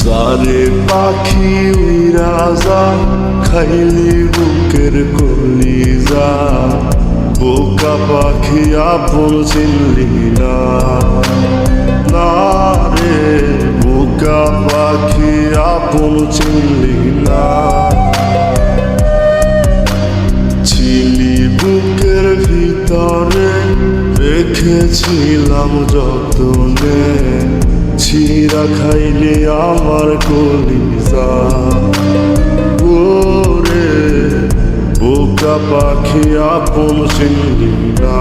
সারে পাখি উইরা যা খাইলি বুকের কলিজা বোকা পাখি আপন চিনলি না না রে বোকা পাখি আপন চিনলি না ছিলি বুকের ভিতরে রেখেছিলাম যতনে ছিঁড়া খাইলে আমার কলিজা ওরে বোকা পাখি আপন চিনলি না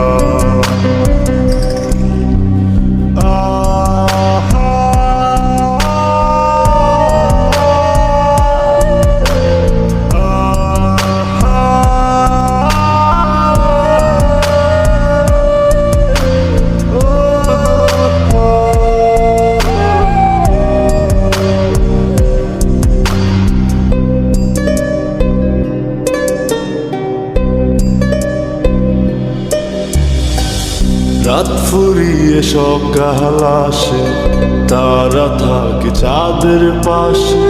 রাত ফুরিয়ে সকাল আসে তারা থাকে চাঁদের পাশে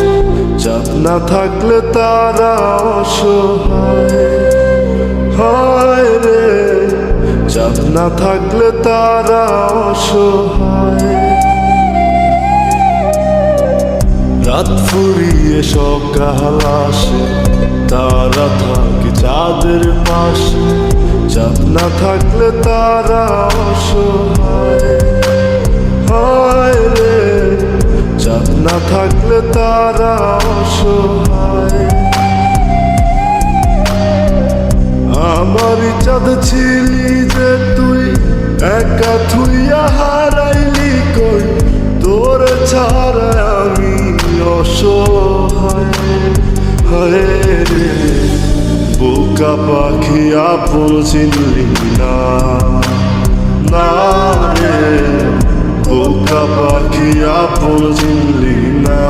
চাঁদ না থাকলে তারা অসহায় হায় রে চাঁদ না থাকলে তারা অসহায় রাত ফুরিয়ে সকাল আসে তারা থাকে চাঁদের পাশে চাঁদ না থাকলে তারা অসহায় হায় রে চাঁদ না থাকলে তারা অসহায় আমারই চাঁদ ছিলি যে তুই একা থুইয়া হারাইলি কই তোর ছাড়া আমি অসহায় হায় রে বোকা পাখি আপন চিনলি না না রে বোকা পাখি আপন চিনলি না